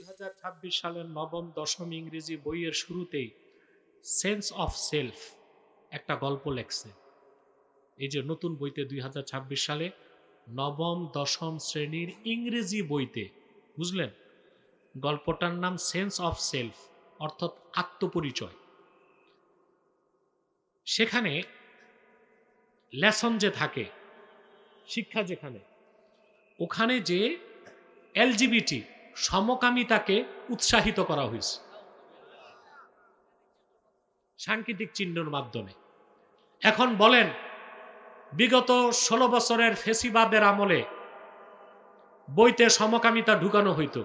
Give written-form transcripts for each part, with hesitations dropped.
2026 সালের নবম দশম ইংরেজি বইয়ের শুরুতেই সেন্স অফ সেলফ একটা গল্প লেখছে। এই যে নতুন বইতে 2026 সালে নবম দশম শ্রেণীর ইংরেজি বইতে, বুঝলেন, গল্পটার নাম সেন্স অফ সেলফ, অর্থাৎ আত্মপরিচয়। সেখানে লেসন যে থাকে, শিক্ষা যেখানে, ওখানে যে এলজিবিটি সমকামিতাকে উৎসাহিত করা হয়েছে সাংকেতিক চিহ্নের মাধ্যমে। এখন বলেন, বিগত 16 বছরের ফেসিবাদের আমলে বইতে সমকামিতা ঢুকানো হইতো,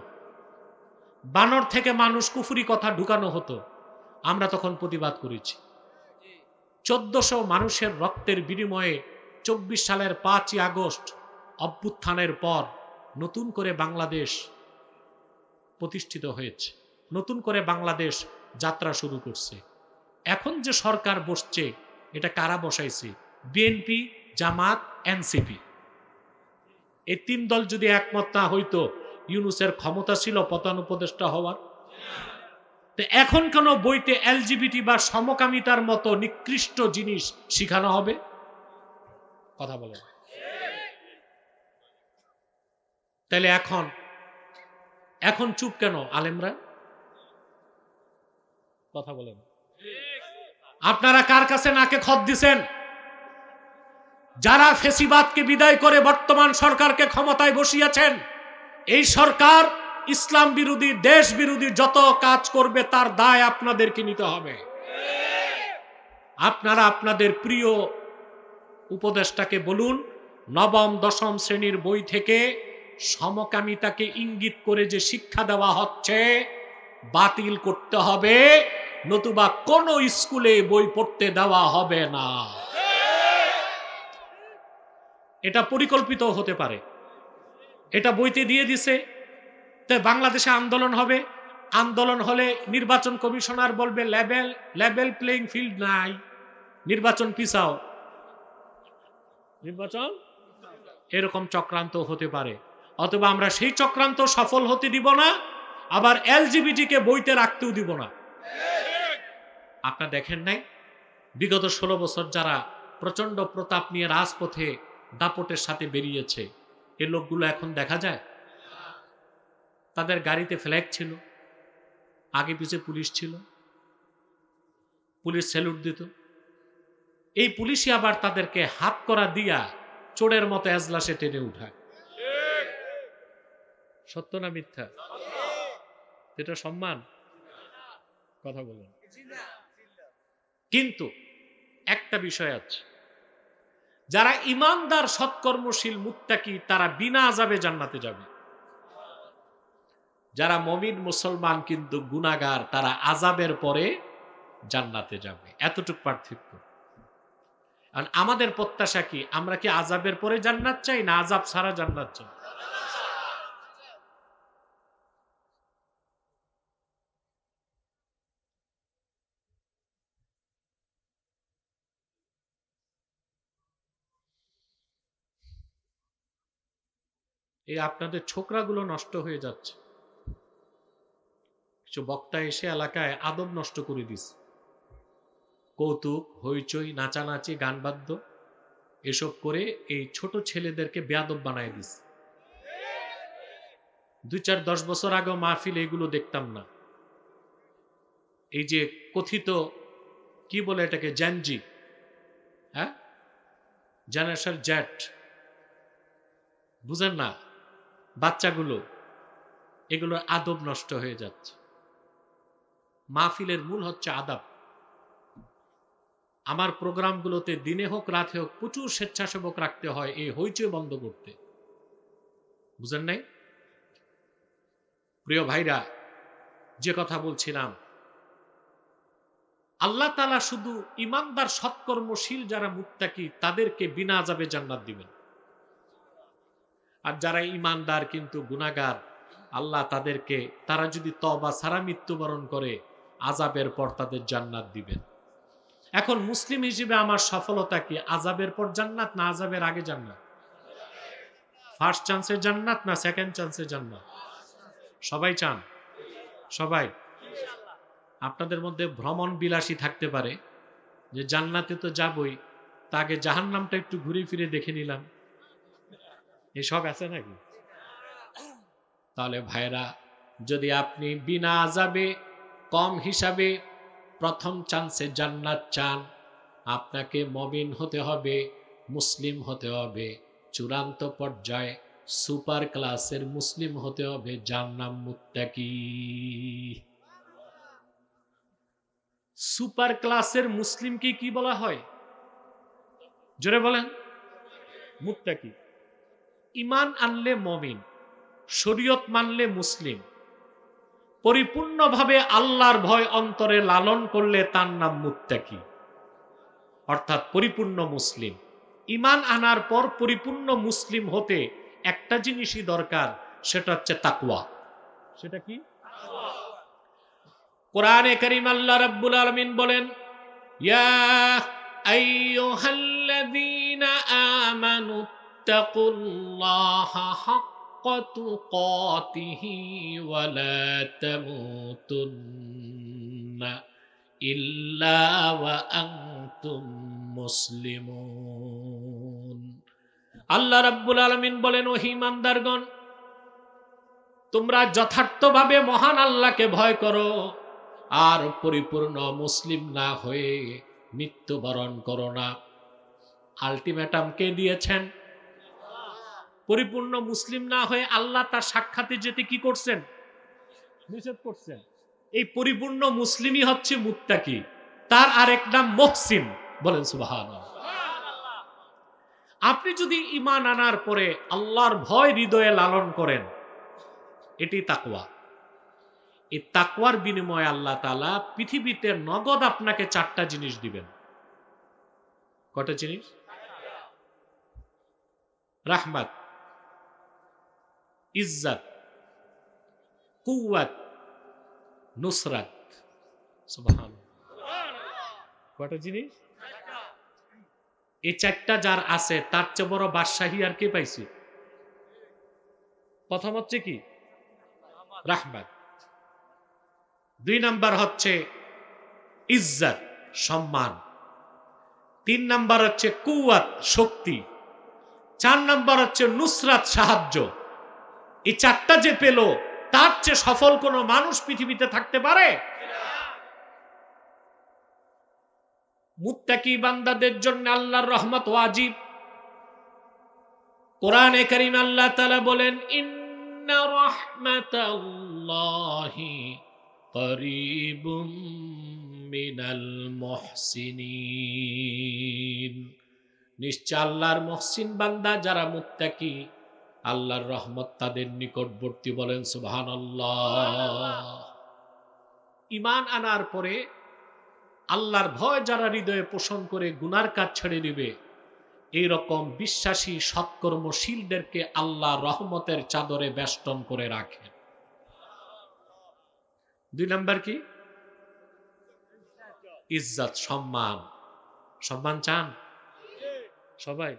বানর থেকে মানুষ কুফরি কথা ঢুকানো হতো, আমরা তখন প্রতিবাদ করেছি। 1400 মানুষের রক্তের বিনিময়ে 24 সালের 5ই আগস্ট অভ্যুত্থানের পর নতুন করে বাংলাদেশ প্রতিষ্ঠিত হয়েছে, নতুন করে বাংলাদেশ যাত্রা শুরু করছে। এখন যে সরকার বসছে, এটা কারা বসাইছে? বিএনপি, জামাত, এনসিপি। এই তিন দল যদি একমত না হইতো, ইউনূসের ক্ষমতা ছিল প্রধান উপদেষ্টা হওয়ার? তো এখন কেন বইতে এলজিবিটি বা সমকামিতার মতো নিকৃষ্ট জিনিস শিখানো হবে? কথা বলেন। তাহলে এখন চুপ কেন আলেমরা? কথা বলেন। আপনারা কার কাছে নাকে খত দিছেন? যারা ফেসিবাদকে বিদায় করে বর্তমান সরকারকে ক্ষমতায় বসিয়েছেন, এই সরকার ইসলাম বিরোধী, দেশ বিরোধী যত কাজ করবে তার দায় আপনাদেরকে নিতে হবে। আপনারা আপনাদের প্রিয় উপদেষ্টাকে বলুন, নবম দশম শ্রেণীর বই থেকে সমকামিতাকে ইঙ্গিত করে যে শিক্ষা দেওয়া হচ্ছে বাতিল করতে হবে, নতুবা কোন স্কুলে বই পড়তে দেওয়া হবে না। এটা পরিকল্পিত হতে পারে, এটা বইতে দিয়ে দিছে। তাই বাংলাদেশে আন্দোলন হবে, আন্দোলন হলে নির্বাচন কমিশনার বলবে লেভেল প্লেইং ফিল্ড নাই, নির্বাচন পিছাও, নির্বাচন। এরকম চক্রান্ত হতে পারে। অথবা আমরা সেই চক্রান্ত সফল হতে দিব না, আবার এলজিবিটিকে বইতে রাখতেও দিব না। আপনারা দেখেন নাই, বিগত 16 বছর যারা প্রচন্ড প্রতাপ নিয়ে রাজপথে দাপটের সাথে বেরিয়েছে, এই লোকগুলো এখন দেখা যায়? তাদের গাড়িতে ফ্ল্যাগ ছিল, আগে পিছে পুলিশ ছিল, পুলিশ স্যালুট দিত। এই পুলিশই আবার তাদেরকে হাত করা দিয়া চোরের মতো এজলাসে টেনে উঠায়। সত্য না মিথ্যা? এটা সম্মান? কথা বলুন। কিন্তু একটা বিষয় আছে, যারা ইমানদার, সৎকর্মশীল, মুত্তাকি, তারা বিনা আযাবে জান্নাতে যাবে। যারা মুমিন মুসলমান কিন্তু গুনাহগার, তারা আযাবের পরে জান্নাতে যাবে। এতটুকু পার্থক্য। আর আমাদের প্রত্যাশা কি? আমরা কি আযাবের পরে জান্নাত চাই না আযাব ছাড়া জান্নাত চাই? এই আপনাদের ছোকরাগুলো নষ্ট হয়ে যাচ্ছে। কিছু বক্তা এসে এলাকায় আদব নষ্ট করে দিছে। কৌতুক, হইচই, নাচানাচি, গান বাদ্য এসব করে এই ছোট ছেলেদেরকে বেয়াদব বানায় দিছে। 2-4-10 বছর আগে মাহফিল এগুলো দেখতাম না। এই যে কথিত, কি বলে এটাকে, জেনজি, হ্যাঁ, জেনারেশন জেট, বুঝেন না, বাচ্চাগুলো, এগুলোর আদব নষ্ট হয়ে যাচ্ছে। মাহফিলের মূল হচ্ছে আদব। আমার প্রোগ্রামগুলোতে দিনে হোক রাতে হোক প্রচুর স্বেচ্ছাসেবক রাখতে হয় এই হইচই বন্ধ করতে। বুঝেন নাই? প্রিয় ভাইরা, যে কথা বলছিলাম, আল্লাহ তাআলা শুধু ইমানদার, সৎকর্মশীল যারা মুত্তাকি তাদেরকে বিনা আযাবে জান্নাত দিবেন। আর যারা ইমানদার কিন্তু গুনাহগার, আল্লাহ তাদেরকে, তারা যদি তওবা ছাড়া মৃত্যুবরণ করে, আযাবের পর তাদের জান্নাত দিবেন। এখন মুসলিম হিসেবে আমার সফলতা কি? আযাবের পর জান্নাত না আযাবের আগে জান্নাত? ফার্স্ট চান্সে জান্নাত না সেকেন্ড চান্সে জান্নাত? সবাই চান সবাই? আপনাদের মধ্যে ভ্রমণ বিলাসী থাকতে পারে, যে জান্নাতে তো যাবই, তা আগে জাহান্নামটা একটু ঘুরে ফিরে দেখে নিলাম, এসব আছে নাকি? তাহলে ভাইরা, যদি আপনি বিনা আযাবে কম হিসাবে প্রথম চান্সে জান্নাত চান, আপনাকে মুমিন হতে হবে, মুসলিম হতে হবে, চূড়ান্ত পর্যায়ে সুপার ক্লাসের মুসলিম হতে হবে, যার নাম মুত্তাকি। সুপার ক্লাসের মুসলিমকে কি বলা হয়? জোরে বলেন। মুত্তাকি। ঈমান আনলে মুমিন, শরীয়ত মানলে মুসলিম, পরিপূর্ণভাবে আল্লাহর ভয় অন্তরে লালন করলে তার নাম মুত্তাকি, অর্থাৎ পরিপূর্ণ মুসলিম। ঈমান আনার পর পরিপূর্ণ মুসলিম হতে একটা জিনিসই দরকার, সেটা হচ্ছে তাকওয়া। সেটা কি? কোরআনে কারীম আল্লাহ রাব্বুল আলামিন বলেন, ইয়া আইয়ুহাল্লাযীনা আমানু তাকুল্লাহা হাক্কা তুকাতিহি ওয়া লা তামুতুন্না ইল্লা ওয়া আনতুম মুসলিমুন। আল্লাহ রাব্বুল আলামিন বলেন, ও ঈমানদারগণ, তোমরা যথার্থভাবে মহান আল্লাহকে ভয় করো, আর পরিপূর্ণ মুসলিম না হয়ে মৃত্যুবরণ করো না। আলটিমেটাম কে দিয়েছেন? পরিপূর্ণ মুসলিম না হয়ে আল্লাহ তার সাক্ষাতে যেতে কি করছেন? নিষেধ করছেন। এই পরিপূর্ণ মুসলিমই হচ্ছে মুত্তাকি, তার আরেক নাম মুহসিন। বলেন সুবহানাল্লাহ। আপনি যদি ঈমান আনার পরে আল্লাহর ভয় হৃদয়ে লালন করেন, এটি তাকওয়া। এই তাকওয়ার বিনিময়ে আল্লাহ তাআলা পৃথিবীতে নগদ আপনাকে 4টা জিনিস দিবেন। কয়টা জিনিস? রাহমাত, ইজ্জত, কুওয়াত, নুসরাত। সুবহানাল্লাহ। কয়টা জিনিস? এই 4টা যার আছে, তার চেয়ে বড় বাদশাহী আর কে পাইছে? প্রথম হচ্ছে কি? রাহমাত। 2 নাম্বার হচ্ছে ইজ্জত, সম্মান। 3 নাম্বার হচ্ছে কুওয়াত, শক্তি। 4 নাম্বার হচ্ছে নুসরাত, সাহায্য। এই 4টা যে পেল, তার চেয়ে সফল কোন মানুষ পৃথিবীতে থাকতে পারে? মুত্তাকি বান্দাদের জন্য আল্লাহর রহমত ওয়াজিব। কোরআনে কারীম আল্লাহ তাআলা বলেন, ইন্না রাহমাতাল্লাহি করিবুম মিনাল মুহসিনিন। নিশ্চয় আল্লাহর মুহসিন বান্দা যারা মুত্তাকি, আল্লাহর রহমত তাদের নিকটবর্তী। বলেন সুবহানাল্লাহ। ঈমান আনার পরে আল্লাহর ভয় যারা হৃদয়ে পোষণ করে গুনার কাজ ছেড়ে দিবে, এই রকম বিশ্বাসী সৎকর্মশীলদেরকে আল্লাহ রহমতের চাদরে বেষ্টন করে রাখেন। 2 নাম্বার কি? ইজ্জত, সম্মান। সম্মান চান সবাই?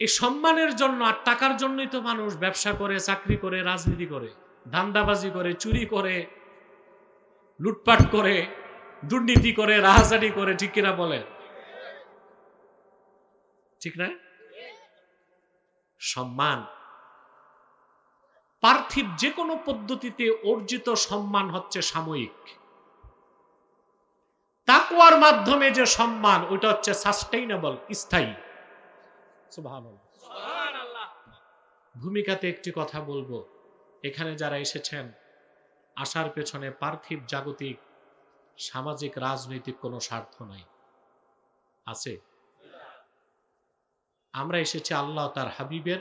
এই সম্মানের জন্য আর টাকার জন্যই তো মানুষ ব্যবসা করে, চাকরি করে, রাজনীতি করে, ধান্দাবাজি করে, চুরি করে, লুটপাট করে, দুর্নীতি করে, রাহাজানি করে। ঠিক কিনা বলেন? ঠিক না? সম্মান, পার্থিব যে কোনো পদ্ধতিতে অর্জিত সম্মান হচ্ছে সাময়িক। তাকওয়ার মাধ্যমে যে সম্মান, ওইটা হচ্ছে সাস্টেইনেবল, স্থায়ী। সুবহানাল্লাহ। ভূমিকাতে একটি কথা বলবো, এখানে যারা এসেছেন, আসার পেছনে পার্থিব, জাগতিক, সামাজিক, রাজনৈতিক কোনো স্বার্থ নাই। আছে? আমরা এসেছি আল্লাহ তার হাবিবের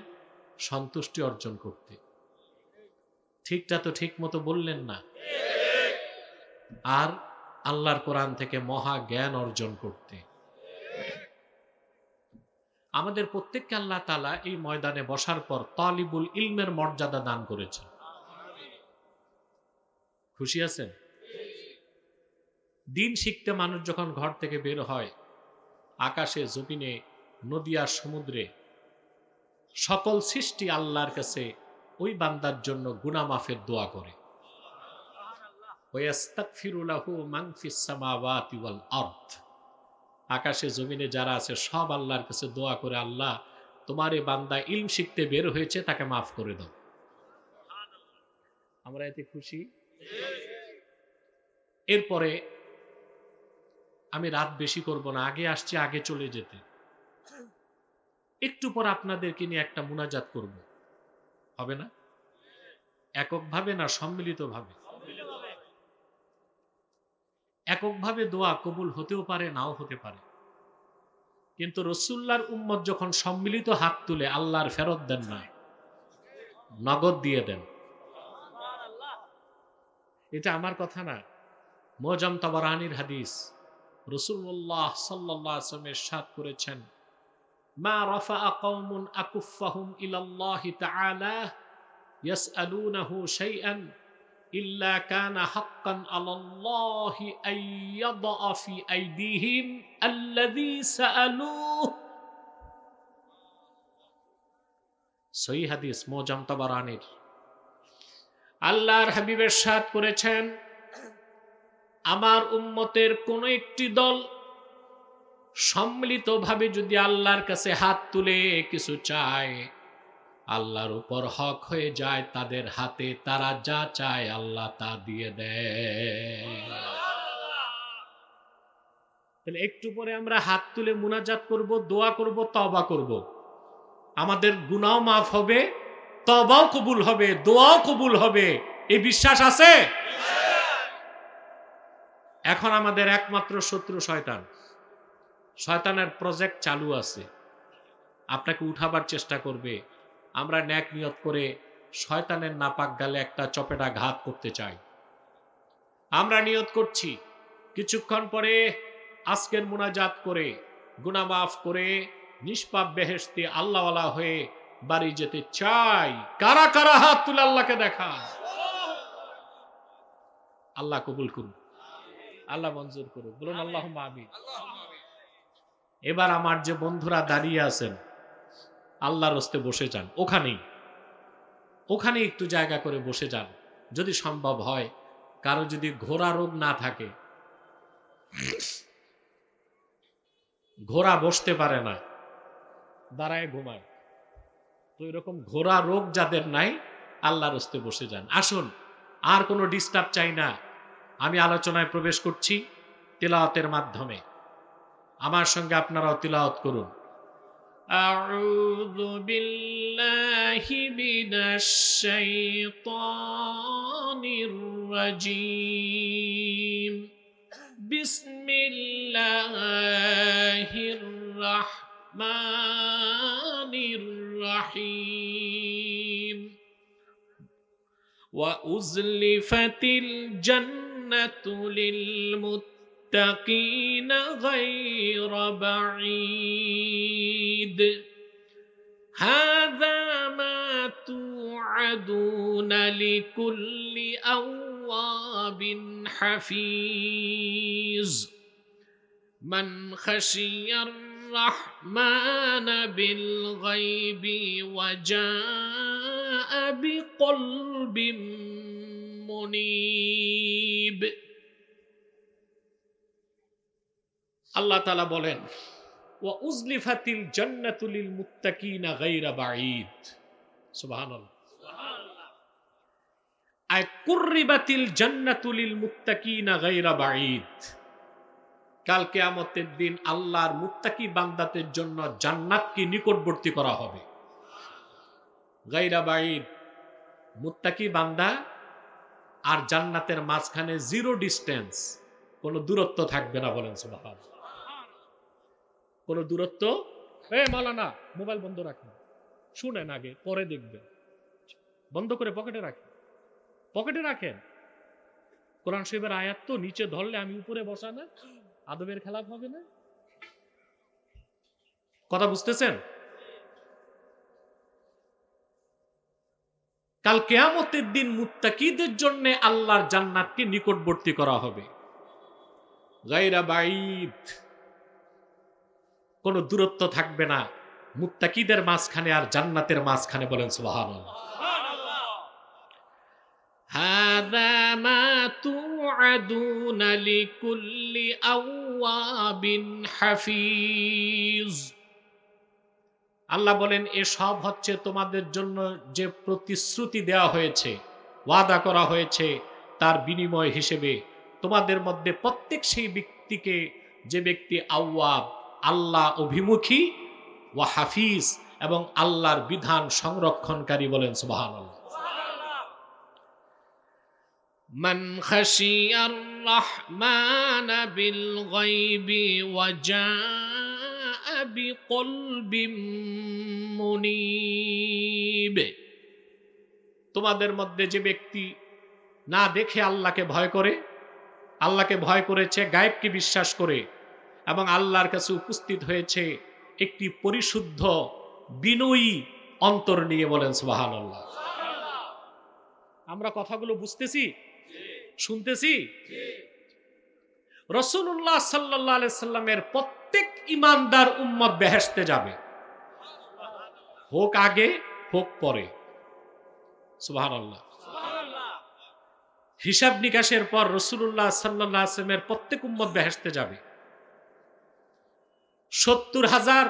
সন্তুষ্টি অর্জন করতে। ঠিকটা তো ঠিক মতো বললেন না? আর আল্লাহর কোরআন থেকে মহা জ্ঞান অর্জন করতে। আমাদের প্রত্যেককে আল্লাহ তাআলা এই ময়দানে বসার পর তালিবুল ইলমের মর্যাদা দান করেছে। খুশি আছেন? দিন শিখতে মানুষ যখন ঘর থেকে বের হয়, আকাশে, জমিনে, নদী আর সমুদ্রে সকল সৃষ্টি আল্লাহর কাছে ওই বান্দার জন্য গুনাহ মাফের দোয়া করে। ওয়াস্তাগফিরু লাহু মান ফিস সামাওয়াতি ওয়াল আরদ, আকাশে জমিনে যারা আছে সব আল্লাহর কাছে দোয়া করে, আল্লাহ তোমার এই বান্দা ইলম শিখতে বের হয়েছে, তাকে মাফ করে দাও। আমরা এতে খুশি। এরপরে আমি রাত বেশি করব না, আগে আসছি আগে চলে যেতে। একটু পর আপনাদেরকে নিয়ে একটা মুনাজাত করব, হবে না? এককভাবে না, সম্মিলিতভাবে। এককভাবে দোয়া কবুল হতেও পারে, নাও হতে পারে, কিন্তু রাসূলুল্লাহর উম্মত যখন সম্মিলিত হাত তুলে আল্লাহর ফেরত দেন না, নগদ দিয়ে দেন। এটা আমার কথা না, মুআজ্জাম তাবারানীর হাদিস। রাসূলুল্লাহ সাল্লাল্লাহু আলাইহি ওয়াসাল্লাম ইরশাদ করেছেন, মা রাফা'a কওমুন আকুফাহুম ইলাল্লাহি তাআলা ইয়াসআলুনাহু শাইআন ইল্লা কানা হাক্কান আলাল্লাহি আইয়াদা ফি আইদিহিম আল্লাযী সাআলুহু। সহিহ হাদিস, মুআজ্জাম তাবারানীর। আল্লাহর হাবিব ইরশাদ করেছেন, আমার উম্মতের কোন একটি দল সম্মিলিতভাবে যদি আল্লাহর কাছে হাত তুলে কিছু চায়, আল্লাহর উপর হক হয়ে যায়, তাদের হাতে তারা যা চায় আল্লাহ তা দিয়ে দেয়। তাহলে একটু পরে আমরা হাত তুলে মুনাজাত করব, দোয়া করব, তওবা করব, আমাদের গুনাহ মাফ হবে, তওবাও কবুল হবে, দোয়াও কবুল হবে, এই বিশ্বাস আছে। এখন আমাদের একমাত্র শত্রু শয়তান। শয়তানের প্রজেক্ট চালু আছে, আপনাকে উঠাবার চেষ্টা করবে। আমরা নেক নিয়ত করে শয়তানের নাপাক গালে একটা চপেটা ঘাত করতে চাই। আমরা নিয়ত করছি কিছুক্ষণ পরে আজকের মুনাজাত করে গুনাহ মাফ করে নিষ্পাপ বেহেশতে আল্লাহওয়ালা হয়ে বাড়ি যেতে চাই। কারা কারা হাত তুলে আল্লাহকে দেখা। আল্লাহ কবুল করুন, আল্লাহ মঞ্জুর করুন, বলুন আল্লাহুম্মা আমিন। এবার আমার যে বন্ধুরা দাঁড়িয়ে আছেন, আল্লাহর হস্তে বসে যান, ওখানে একটু জায়গা করে বসে যান যদি সম্ভব হয়। কারো যদি ঘোড়া রোগ না থাকে, ঘোড়া বসতে পারে না, দাঁড়ায় ঘুমায়, তো এরকম ঘোড়া রোগ যাদের নাই আল্লাহর হস্তে বসে যান। আসুন, আর কোনো ডিস্টার্ব চাই না। আমি আলোচনায় প্রবেশ করছি তিলাওয়াতের মাধ্যমে। আমার সঙ্গে আপনারাও তিলাওয়াত করুন। আউযু বিল্লাহি মিনাশ শাইতানির রাজীম। বিসমিল্লাহির রাহমানির রাহিম। ওয়া উযলিফাতিল জান্নাতু লিল মুত্তাকিনা গায়রা বাঈদ। হাযা মা তু'আদুনা লিকুল্লি আওয়াবিন হাফিজ। মান খাশিয়ার রাহমানা বিল গায়বি ওয়া জাআ বিকলবিন মুনীব। আল্লাহ তাআলা বলেন, ওয়া উযলিফাতিল জান্নাতু লিল মুত্তাকিনা গায়রা বাঈদ। সুবহানাল্লাহ। আয় কুররিবাতিল জান্নাতু লিল মুত্তাকিনা গায়রা বাঈদ। কাল কিয়ামতের দিন আল্লাহর মুত্তাকি বান্দাদের জন্য জান্নাতকে নিকটবর্তী করা হবে। গায়রা বাঈদ, মুত্তাকি বান্দা আর জান্নাতের মাঝখানে জিরো ডিস্টেন্স, কোনো দূরত্ব থাকবে না। বলেন সুবহানাল্লাহ। কোনো দূরত্ব। মাওলানা মোবাইল বন্ধ রাখেন, শুনেন আগে, পরে দেখবেন। বন্ধ করে পকেটে রাখেন। কোরআন শরীফের আয়াত তো, নিচে ধরলে আমি উপরে বসা না, আদবের খেলাফ হবে না। কথা বুঝতেছেন? কাল কিয়ামতের দিন মুত্তাকিদের জন্য আল্লাহর জান্নাতকে নিকটবর্তী করা হবে। গায়রা বাঈদ, কোনো দূরত্ব থাকবে না মুত্তাকিদের মাঝখানে আর জান্নাতের মাঝখানে। বলেন সুবহানাল্লাহ। তুআদুন লিকুল্লি আওয়াবিন হাফিজ। আল্লাহ বলেন এসব হচ্ছে তোমাদের জন্য যে প্রতিশ্রুতি দেওয়া হয়েছে, ওয়াদা করা হয়েছে, তার বিনিময় হিসেবে তোমাদের মধ্যে প্রত্যেক সেই ব্যক্তিকে, যে ব্যক্তি আওয়াব, আল্লাহ অভিমুখী, ওয়া হাফিজ, এবং আল্লাহর বিধান সংরক্ষণকারী। বলেন সুবহানাল্লাহ। মান খাশিয়ার রহমান বিল গায়বি ওয়া জাআ বিকলবিন মুনীব। তোমাদের মধ্যে যে ব্যক্তি না দেখে আল্লাহকে ভয় করে, আল্লাহকে ভয় করেছে, গায়েবকে বিশ্বাস করে, এবং আল্লাহর কাছে উপস্থিত হয়েছে একটি পরিশুদ্ধ বিনয়ী অন্তর নিয়ে। বলেন সুবহানাল্লাহ। আমরা কথাগুলো বুঝতেছি, শুনতেছি? রাসূলুল্লাহ সাল্লাল্লাহু আলাইহি সাল্লামের প্রত্যেক ঈমানদার উম্মত বেহেশতে যাবে, হোক আগে হোক পরে। সুবহানাল্লাহ। হিসাব নিকাশের পর রাসূলুল্লাহ সাল্লাল্লাহু আলাইহি ওয়াসাল্লামের প্রত্যেক উম্মত বেহেশতে যাবে। ৭০,০০০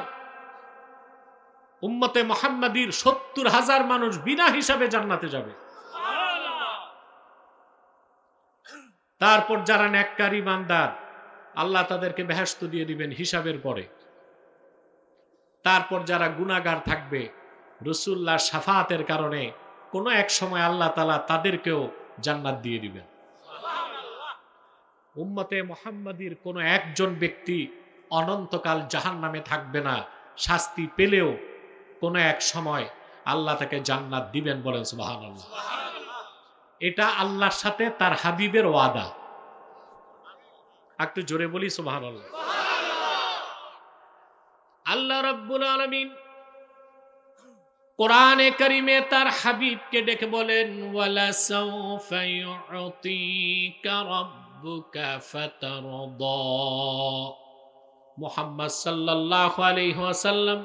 উম্মতে মুহাম্মাদীর ৭০,০০০ মানুষ বিনা হিসাবে জান্নাতে যাবে। তারপর যারা নেককার ঈমানদার, আল্লাহ তাদেরকে বেহেশত দিয়ে দিবেন হিসাবের পরে। তারপর যারা গুনাহগার থাকবে, রাসূলুল্লাহ শাফাআতের কারণে কোনো এক সময় আল্লাহ তাআলা তাদেরকেও জান্নাত দিয়ে দিবেন। উম্মতে মুহাম্মাদীর কোনো একজন ব্যক্তি অনন্তকাল জাহান্নামে থাকবে না, শাস্তি পেলেও কোনো এক সময় আল্লাহ তাকে জান্নাত দিবেন। বলেন সুবহানাল্লাহ। এটা আল্লাহর সাথে তার হাবিবের ওয়াদা। একটু জোরে বলি সুবহানাল্লাহ। আল্লাহ রাব্বুল আলামিন কোরআনে কারিমে তার হাবিবকে ডেকে বলেন, ওয়ালা সাউফা ইউতিকা রাব্বুকা ফাতারদা। মুহাম্মদ সাল্লাল্লাহু আলাইহি ওয়াসাল্লাম,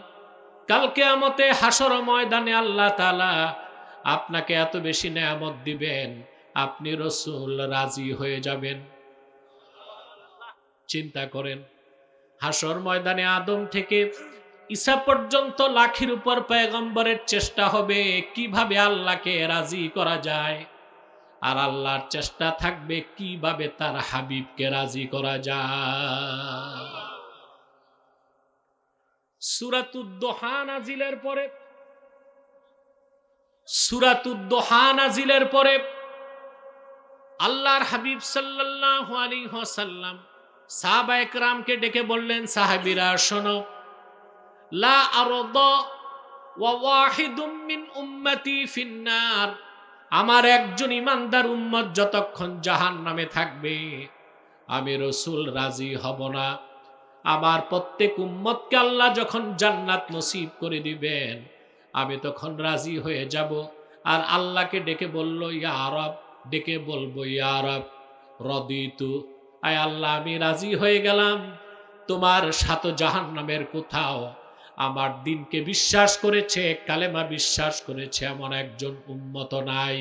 কাল কিয়ামতে হাসর ময়দানে আল্লাহ তাআলা আপনাকে এত বেশি নেয়ামত দিবেন, আপনি রাসূল রাজি হয়ে যাবেন। চিন্তা করেন, হাসর ময়দানে আদম থেকে ঈসা পর্যন্ত লাখের উপর পয়গম্বরের চেষ্টা হবে কিভাবে আল্লাহকে রাজি করা যায়, আর আল্লাহর চেষ্টা থাকবে কিভাবে তার হাবিবকে রাজি করা যায়। সূরাতুদ দুহা নাজিলের পরে, সূরাতুদ দুহা নাজিলের পরে আল্লাহর হাবিব সাল্লাল্লাহু আলাইহি ওয়াসাল্লাম সাহাবায়ে কেরামকে ডেকে বললেন, সাহাবীরা শোনো, লা আরদা ওয়া ওয়াহিদুম মিন উম্মতি ফিন্নার। আমার একজন ঈমানদার উম্মত যতক্ষণ জাহান্নামে থাকবে, আমি রাসূল রাজি হব না। আমার প্রত্যেক উম্মতকে আল্লাহ যখন জান্নাত নসিব করে দিবেন, আমি তখন রাজি হয়ে যাব। আর আল্লাহকে ডেকে বলল, ইয়া রব, ডেকে বলবো, ইয়া রব রাদিতু, আয় আল্লাহ আমি রাজি হয়ে গেলাম। তোমার সাত জাহান্নামের কোথাও আমার দিনকে বিশ্বাস করেছে, কালেমা বিশ্বাস করেছে এমন একজন উম্মত নাই।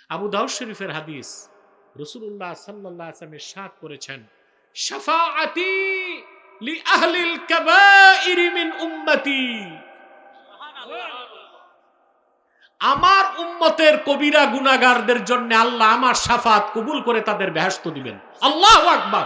আবু দাউদ শরীফের হাদিস, রাসূলুল্লাহ সাল্লাল্লাহু আলাইহি ওয়াসাল্লাম ইরশাদ করেছেন, শাফাআতি লি আহলিল কাবাইর মিন উম্মতি। আমার উম্মতের কবিরা গুনাহগারদের জন্য আল্লাহ আমার শাফাত কবুল করে তাদের বেহেশত দিবেন। আল্লাহু আকবার।